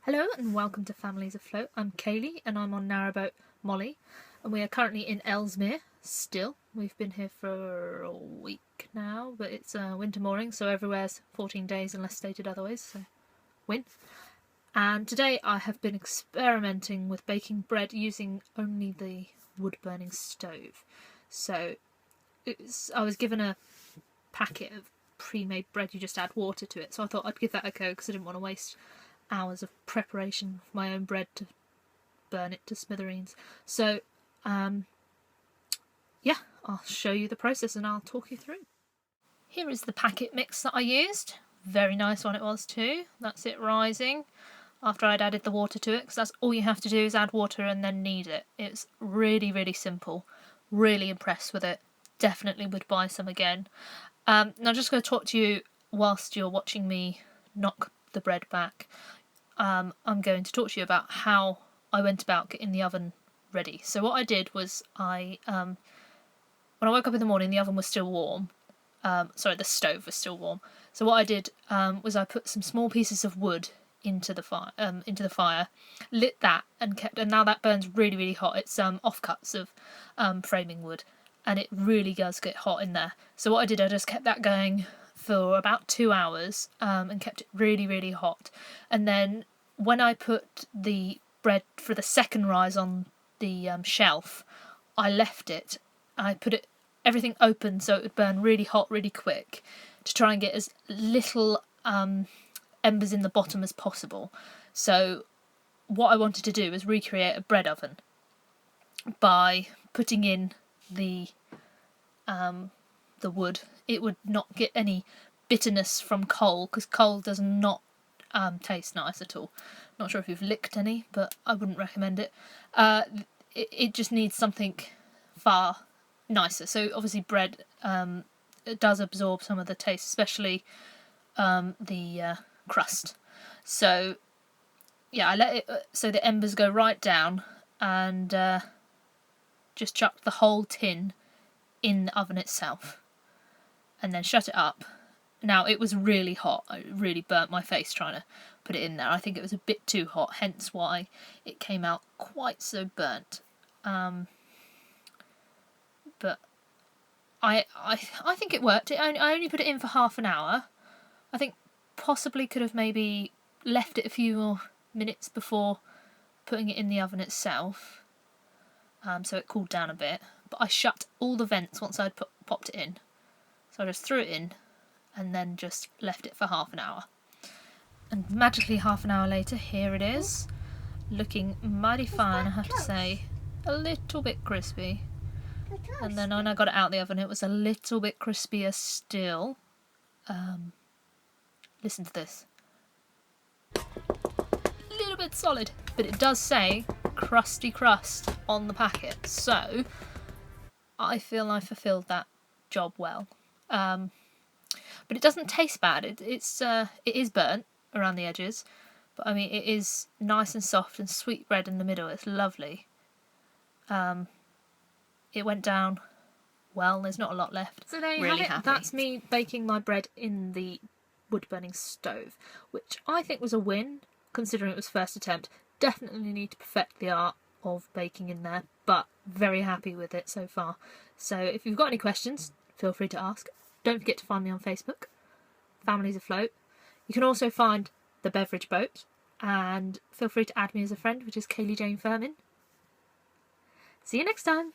Hello and welcome to Families Afloat. I'm Kaylee and I'm on narrowboat Molly, and we are currently in Ellesmere still. We've been here for a week now, but it's winter mooring, so everywhere's 14 days unless stated otherwise, so win. And today I have been experimenting with baking bread using only the wood-burning stove. So I was given a packet of pre-made bread, you just add water to it, so I thought I'd give that a go because I didn't want to waste hours of preparation of my own bread to burn it to smithereens. So yeah, I'll show you the process and I'll talk you through. Here is the packet mix that I used. Very nice one it was too. That's it rising after I'd added the water to it, because that's all you have to do is add water and then knead it. It's really simple. Really impressed with it. Definitely would buy some again. Now I'm just going to talk to you whilst you're watching me knock the bread back. I'm going to talk to you about how I went about getting the oven ready. So what I did was when I woke up in the morning, the oven was still warm. Sorry, the stove was still warm. So what I did was I put some small pieces of wood into the fire, lit that, and now that burns really hot. It's offcuts of framing wood, and it really does get hot in there. So what I did, I just kept that going for about 2 hours and kept it really hot. And then when I put the bread for the second rise on the shelf, I left it. I put everything open so it would burn really hot really quick to try and get as little embers in the bottom as possible. So what I wanted to do was recreate a bread oven by putting in the wood. It would not get any bitterness from coal, because coal does not taste nice at all. Not sure if you've licked any, but I wouldn't recommend it. It just needs something far nicer. So obviously bread it does absorb some of the taste, especially the crust. So yeah, I let it so the embers go right down, and just chucked the whole tin in the oven itself and then shut it up. Now it was really hot. It really burnt my face trying to put it in there. I think it was a bit too hot, hence why it came out quite so burnt. But I think it worked. I only put it in for half an hour. I think possibly could have maybe left it a few more minutes before putting it in the oven itself, so it cooled down a bit. But I shut all the vents once I'd popped it in. So I just threw it in and then just left it for half an hour. And magically half an hour later, here it is. Looking mighty fine, I have to say. A little bit crispy. And then when I got it out of the oven, it was a little bit crispier still. Listen to this. A little bit solid, but it does say crusty crust on the packet. So I feel I fulfilled that job well. But it doesn't taste bad. It is burnt around the edges, but I mean it is nice and soft and sweet bread in the middle. It's lovely. It went down well. There's not a lot left. So there you have it. Happy. That's me baking my bread in the wood-burning stove, which I think was a win considering it was first attempt. Definitely need to perfect the art of baking in there, but very happy with it so far. So if you've got any questions, feel free to ask. Don't forget to find me on Facebook, Families Afloat. You can also find the Beverage Boat, and feel free to add me as a friend, which is Kaylee Jane Furman. See you next time.